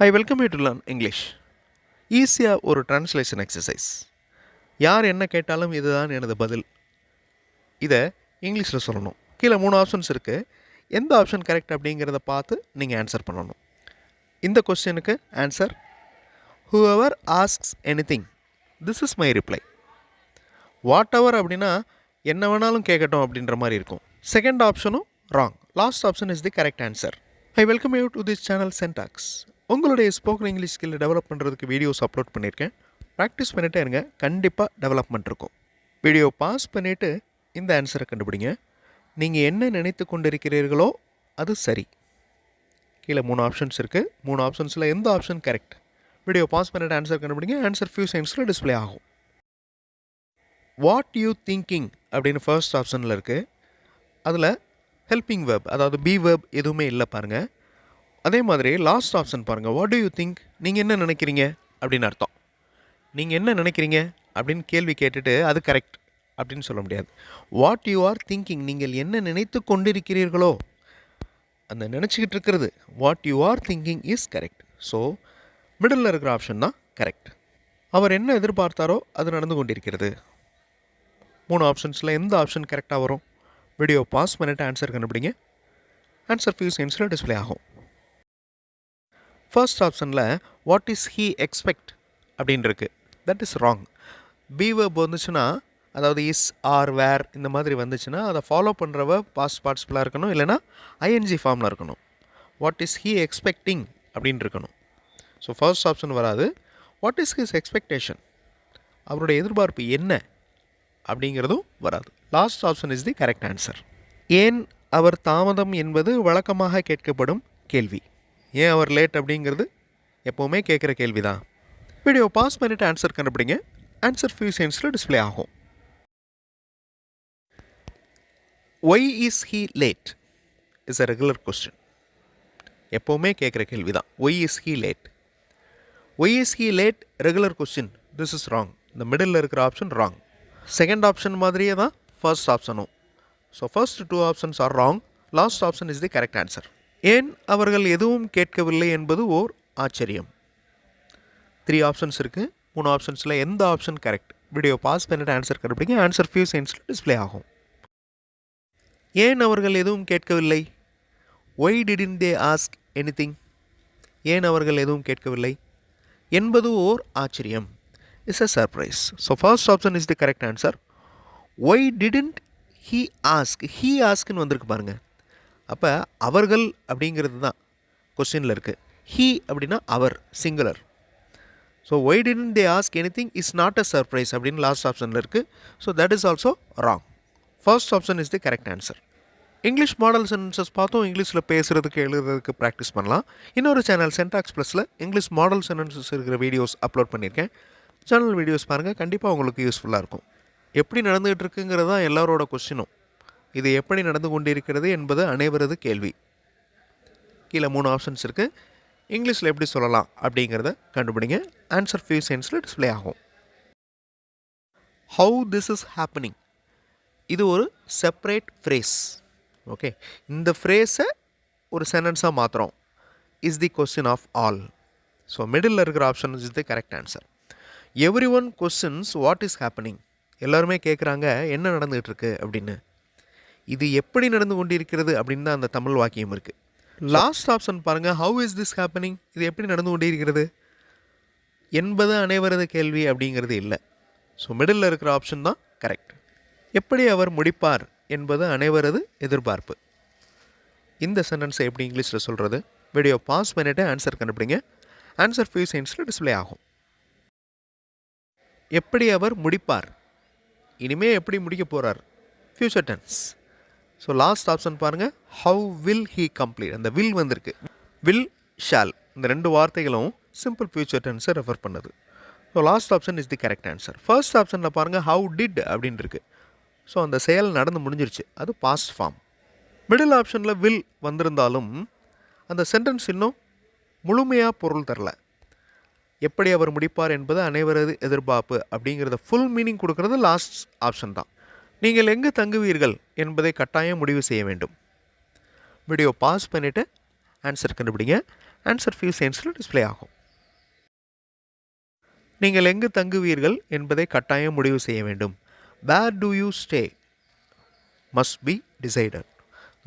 I welcome you to learn English. ஈஸியாக ஒரு translation exercise. யார் என்ன கேட்டாலும் இதுதான் எனது பதில். இதை இங்கிலீஷில் சொல்லணும். கீழே 3 ஆப்ஷன்ஸ் இருக்குது. எந்த ஆப்ஷன் கரெக்ட் அப்படிங்கிறத பார்த்து நீங்கள் ஆன்சர் பண்ணணும். இந்த கொஸ்டினுக்கு answer whoever asks anything, this is my reply. Whatever அப்படின்னா என்ன வேணாலும் கேட்கட்டும் அப்படின்ற மாதிரி இருக்கும். செகண்ட் ஆப்ஷனும் wrong. Last option is the correct answer. I welcome you to this channel Sentax. உங்களுடைய ஸ்போக்கன் இங்கிலீஷ் ஸ்கில்லை டெவலப் பண்ணுறதுக்கு வீடியோஸ் அப்லோட் பண்ணியிருக்கேன். ப்ராக்டிஸ் பண்ணிகிட்டே இருங்க, கண்டிப்பாக டெவலப்மெண்ட் இருக்கும். வீடியோ பாஸ் பண்ணிவிட்டு இந்த ஆன்சரை கண்டுபிடிங்க. நீங்கள் என்ன நினைத்து கொண்டிருக்கிறீர்களோ அது சரி. கீழே 3 ஆப்ஷன்ஸ் இருக்குது. 3 ஆப்ஷன்ஸில் எந்த ஆப்ஷன் கரெக்ட்? வீடியோ பாஸ் பண்ணிவிட்டு ஆன்சர் கண்டுபிடிங்க. ஆன்சர் ஃபியூ செகண்ட்ஸில் டிஸ்பிளே ஆகும். வாட் யூ திங்கிங் அப்படின்னு ஃபர்ஸ்ட் ஆப்ஷனில் இருக்குது. அதில் ஹெல்பிங் வேர்ப், அதாவது பி வேர்ப் எதுவுமே இல்லை பாருங்கள். அதே மாதிரி லாஸ்ட் ஆப்ஷன் பாருங்கள். வாட் டு யூ திங்க், நீங்கள் என்ன நினைக்கிறீங்க அப்படின்னு அர்த்தம். நீங்கள் என்ன நினைக்கிறீங்க அப்படின்னு கேள்வி கேட்டுட்டு அது கரெக்ட் அப்படின்னு சொல்ல முடியாது. வாட் யூ ஆர் திங்கிங், நீங்கள் என்ன நினைத்து கொண்டிருக்கிறீர்களோ அந்த நினச்சிக்கிட்டு இருக்கிறது what you are thinking is correct. So middle இருக்கிற ஆப்ஷன் தான் கரெக்ட். அவர் என்ன எதிர்பார்த்தாரோ அது நடந்து கொண்டிருக்கிறது. 3 ஆப்ஷன்ஸில் எந்த ஆப்ஷன் கரெக்டாக வரும்? வீடியோ பாஸ் பண்ணிவிட்டு ஆன்சர் கண்டுபிடிங்க. ஆன்சர் ஃபியூ செகண்ட்ஸில் டிஸ்பிளே ஆகும். ஃபர்ஸ்ட் ஆப்ஷனில் வாட் இஸ் ஹீ எக்ஸ்பெக்ட் அப்படின்னு இருக்குது. That is wrong. B verb வந்துச்சுன்னா, அதாவது இஸ் ஆர் வேர் இந்த மாதிரி வந்துச்சுன்னா அதை ஃபாலோ பண்ணுறவ பாஸ்ட் பார்ட்டிசிபிளாக இருக்கணும், இல்லைனா ஐஎன்ஜி ஃபார்மில் இருக்கணும். வாட் இஸ் ஹீ எக்ஸ்பெக்டிங் அப்படின்னு இருக்கணும். ஸோ ஃபர்ஸ்ட் ஆப்ஷன் வராது. வாட் இஸ் ஹிஸ் எக்ஸ்பெக்டேஷன், அவருடைய எதிர்பார்ப்பு என்ன அப்படிங்கிறதும் வராது. Last option is the correct answer. ஏன் அவர் தாமதம் என்பது வழக்கமாக கேட்கப்படும் கேள்வி. ஏன் அவர் லேட் அப்படிங்கிறது எப்போவுமே கேட்குற கேள்வி தான். வீடியோ பாஸ் பண்ணிவிட்டு ஆன்சர் கண்டுபிடிங்க. ஆன்சர் ஃபியூ செகண்ட்ஸில் டிஸ்பிளே ஆகும். Why is he late is a regular question. எப்போவுமே கேட்குற கேள்வி தான். Why is he late. Why is he late regular question. This is wrong. இந்த மிடில் இருக்கிற ஆப்ஷன் ராங். செகண்ட் ஆப்ஷன் மாதிரியே தான் ஃபர்ஸ்ட் ஆப்ஷனும். So first 2 options are wrong. Last option is the correct answer. ஏன் அவர்கள் எதுவும் கேட்கவில்லை என்பது ஓர் ஆச்சரியம். 3 ஆப்ஷன்ஸ் இருக்குது. 3 ஆப்ஷன்ஸில் எந்த ஆப்ஷன் கரெக்ட்? வீடியோ பாஸ் பண்ணிட்டு ஆன்சர் கண்டுபிடிங்க. ஆன்சர் ஃபியூ செகண்ட்ஸில் டிஸ்பிளே ஆகும். ஏன் அவர்கள் எதுவும் கேட்கவில்லை? Why didn't they ask anything. ஏன் அவர்கள் எதுவும் கேட்கவில்லை என்பது ஓர் ஆச்சரியம். Is a surprise. So first option is the correct answer. Why didn't he ask. He ஆஸ்க்னு வந்திருக்கு பாருங்கள். அப்போ அவர்கள் அப்படிங்கிறது தான் கொஸ்டினில் இருக்குது. ஹீ அப்படின்னா அவர், singular. So why didn't they ask anything is not a surprise அப்படின்னு லாஸ்ட் ஆப்ஷனில் இருக்குது. So that is also wrong. First option is the correct answer. English model sentences பார்த்தோம். இங்கிலீஷில் பேசுகிறதுக்கு எழுதுறதுக்கு ப்ராக்டிஸ் பண்ணலாம். இன்னொரு சேனல் சென்டாக்ஸ் ப்ளஸில் இங்கிலீஷ் மாடல் சென்டென்சஸ் இருக்கிற வீடியோஸ் அப்லோட் பண்ணியிருக்கேன். சேனல் வீடியோஸ் பாருங்கள், கண்டிப்பாக உங்களுக்கு யூஸ்ஃபுல்லாக இருக்கும். எப்படி நடந்துகிட்டு இருக்குங்கிறது தான் எல்லாரோட கொஸ்டினும். இது எப்படி நடந்து கொண்டிருக்கிறது என்பது அனைவரது கேள்வி. கீழே 3 ஆப்ஷன்ஸ் இருக்குது. இங்கிலீஷில் எப்படி சொல்லலாம் அப்படிங்கிறத கண்டுபிடிங்க. ஆன்சர் ஃபியூ செகண்ட்ஸில் டிஸ்பிளே ஆகும். ஹவு திஸ் இஸ் ஹேப்பனிங், இது ஒரு செப்பரேட் ஃப்ரேஸ். ஓகே, இந்த ஃப்ரேஸை ஒரு சென்டென்ஸாக மாற்றுறோம். Is the question of all. So middle இருக்கிற option is the correct answer. Everyone questions what is happening. எல்லோருமே கேட்குறாங்க என்ன நடந்துகிட்டு இருக்கு அப்படின்னு. இது எப்படி நடந்து கொண்டிருக்கிறது அப்படின்னு தான் அந்த தமிழ் வாக்கியம் இருக்குது. லாஸ்ட் ஆப்ஷன் பாருங்கள். ஹவு இஸ் திஸ் ஹேப்பனிங், இது எப்படி நடந்து கொண்டிருக்கிறது என்பது அனைவரது கேள்வி அப்படிங்கிறது இல்லை. ஸோ மிடில் இருக்கிற ஆப்ஷன் தான் கரெக்ட். எப்படி அவர் முடிப்பார் என்பது அனைவரது எதிர்பார்ப்பு. இந்த சென்டென்ஸை எப்படி இங்கிலீஷில் சொல்கிறது? வீடியோ பாஸ் பண்ணிவிட்டு ஆன்சர் கண்டுபிடிங்க. ஆன்சர் ஃபியூ செகண்ட்ஸில் டிஸ்பிளே ஆகும். எப்படி அவர் முடிப்பார், இனிமேல் எப்படி முடிக்க போகிறார், future tense. So last option பாருங்கள். How will he complete. அந்த வில் வந்திருக்கு. வில், ஷால் இந்த 2 வார்த்தைகளும் சிம்பிள் ஃபியூச்சர் டென்ஸை ரெஃபர் பண்ணுது. So last option is the correct answer. First ஆப்ஷனில் பாருங்கள் ஹவு டிட் அப்படின்னு இருக்குது. ஸோ அந்த செயல் நடந்து முடிஞ்சிருச்சு, அது பாஸ்ட் ஃபார்ம். மிடில் ஆப்ஷனில் வில் வந்திருந்தாலும் அந்த சென்டென்ஸ் இன்னும் முழுமையாக பொருள் தரல. எப்படி அவர் முடிப்பார் என்பது அனைவரது எதிர்பார்ப்பு அப்படிங்கிறத ஃபுல் மீனிங் கொடுக்கறது லாஸ்ட் ஆப்ஷன் தான். நீங்கள் எங்கு தங்குவீர்கள் என்பதை கட்டாயம் முடிவு செய்ய வேண்டும். வீடியோ பாஸ் பண்ணிவிட்டு ஆன்சர் கண்டுபிடிங்க. ஆன்சர் ஃபியூ செகண்ட்ஸில் டிஸ்ப்ளே ஆகும். நீங்கள் எங்கு தங்குவீர்கள் என்பதை கட்டாயம் முடிவு செய்ய வேண்டும். Where do you stay must be decided.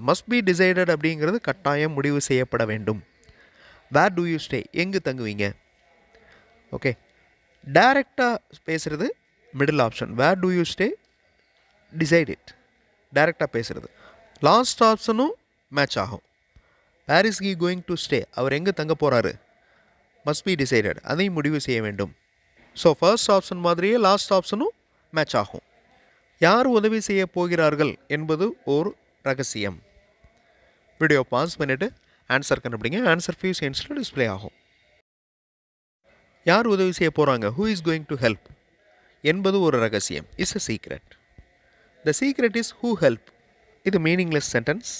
must be decided அப்படிங்கிறது கட்டாயம் முடிவு செய்யப்பட வேண்டும். Where do you stay எங்கு தங்குவீங்க. ஓகே, டைரெக்டாக பேசுகிறது middle option. Where do you stay decide it. டைரெக்டாக பேசுகிறது. லாஸ்ட் ஆப்ஷனும் மேட்ச் ஆகும். Where is he going to stay அவர் எங்கே தங்க போகிறாரு. must be decided அதையும் முடிவு செய்ய வேண்டும். ஸோ ஃபர்ஸ்ட் ஆப்ஷன் மாதிரியே லாஸ்ட் ஆப்ஷனும் மேட்ச் ஆகும். யார் உதவி செய்ய போகிறார்கள் என்பது ஒரு ரகசியம். வீடியோ பாஸ் பண்ணிவிட்டு ஆன்சர் கண்டுபிடிங்க. ஆன்சர் ஃபியூ செகண்ட்ஸில் டிஸ்ப்ளே ஆகும். யார் உதவி செய்ய போகிறாங்க, who is going to help என்பது ஒரு ரகசியம், is a secret. The secret is who help. இது மீனிங்லெஸ் சென்டென்ஸ்.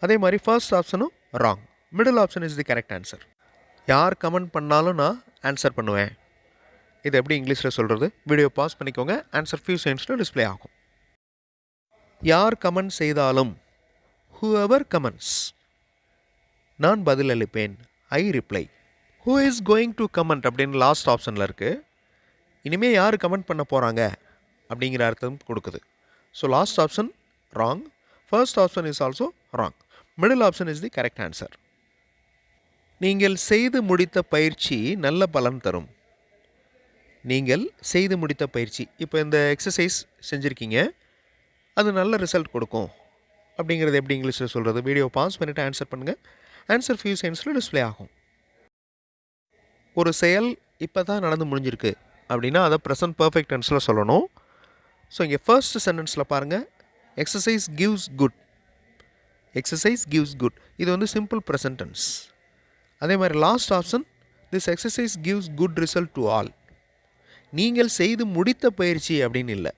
அதே மாதிரி ஃபர்ஸ்ட் ஆப்ஷனும் wrong. Middle option is the correct answer. யார் கமெண்ட் பண்ணாலும் நான் ஆன்சர் பண்ணுவேன். இது எப்படி இங்கிலீஷில் சொல்கிறது. வீடியோ பாஸ் பண்ணிக்கோங்க. ஆன்சர் ஃபியூ செகண்ட்ஸில் டிஸ்ப்ளே ஆகும். யார் கமெண்ட் செய்தாலும், whoever comments நான் பதில் அளிப்பேன், I reply. who is going to comment அப்படின்னு லாஸ்ட் ஆப்ஷனில் இருக்குது. இனிமேல் யார் கமெண்ட் பண்ண போகிறாங்க அப்படிங்கிற அர்த்தம் கொடுக்குது. So last option wrong. First option is also wrong. Middle option is the correct answer. நீங்கள் செய்து முடித்த பயிற்சி நல்ல பலன் தரும். நீங்கள் செய்து முடித்த பயிற்சி, இப்போ இந்த எக்ஸசைஸ் செஞ்சுருக்கீங்க, அது நல்ல ரிசல்ட் கொடுக்கும் அப்படிங்கிறது எப்படி இங்கிலீஷில் சொல்கிறது. வீடியோ பாஸ் பண்ணிவிட்டு ஆன்சர் பண்ணுங்கள். ஆன்சர் ஃபியூ செகண்ட்ஸில் டிஸ்ப்ளே ஆகும். ஒரு செயல் இப்போ தான் நடந்து முடிஞ்சிருக்கு அப்படின்னா அதை ப்ரெசன்ட் பர்ஃபெக்ட் டென்ஸில் சொல்லணும். ஸோ இங்கே ஃபர்ஸ்ட் சென்டென்ஸில் பாருங்கள், exercise gives good. Exercise gives good இது வந்து சிம்பிள் ப்ரெசன்ட் டென்ஸ். அதே மாதிரி last option, this exercise gives good result to all. நீங்கள் செய்து முடித்த பயிற்சி அப்படின்னு இல்லை.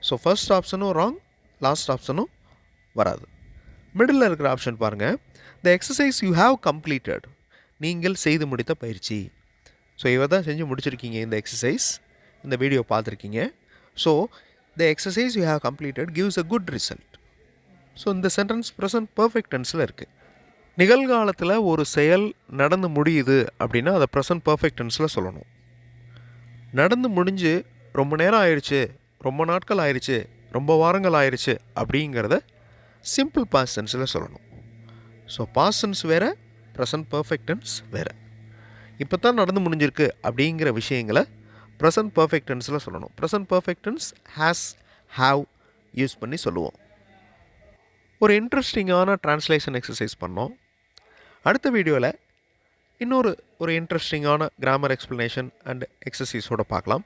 ஸோ ஃபர்ஸ்ட் ஆப்ஷனும் ராங், லாஸ்ட் ஆப்ஷனும் வராது. மிடில் இருக்கிற ஆப்ஷன் பாருங்கள், த எக்ஸசைஸ் யூ ஹாவ் கம்ப்ளீட்டட். நீங்கள் செய்து முடித்த பயிற்சி. ஸோ இவ தான் செஞ்சு முடிச்சிருக்கீங்க இந்த எக்ஸசைஸ், இந்த வீடியோ பார்த்துருக்கீங்க. So the exercise you have completed gives a good result. So இந்த சென்டென்ஸ் ப்ரெசன்ட் பர்ஃபெக்ட் டென்ஸில் இருக்குது. நிகழ்காலத்தில் ஒரு செயல் நடந்து முடியுது அப்படின்னா அதை ப்ரெசன்ட் பர்ஃபெக்ட் டென்ஸில் சொல்லணும். நடந்து முடிஞ்சு ரொம்ப நேரம் ஆயிடுச்சு, ரொம்ப நாட்கள் ஆயிடுச்சு, ரொம்ப வாரங்கள் ஆயிடுச்சு அப்படிங்கிறத சிம்பிள் பாஸ்ட் டென்ஸில் சொல்லணும். ஸோ பாஸ்ட் டென்ஸ் வேறு, ப்ரெசன்ட் பர்ஃபெக்ட் டென்ஸ் வேறு. இப்போ தான் நடந்து முடிஞ்சிருக்கு அப்படிங்கிற விஷயங்களை ப்ரெசன்ட் பர்ஃபெக்ட் டென்ஸில் சொல்லணும். Present perfect tense has, have use பண்ணி சொல்லுவோம். ஒரு இன்ட்ரெஸ்டிங்கான ட்ரான்ஸ்லேஷன் எக்ஸசைஸ் பண்ணோம். அடுத்த வீடியோவில் ஒரு இன்ட்ரெஸ்டிங்கான கிராமர் எக்ஸ்ப்ளனேஷன் அண்ட் எக்ஸசைஸோடு பார்க்கலாம்.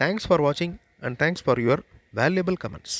தேங்க்ஸ் ஃபார் வாட்சிங் and thanks for your valuable comments.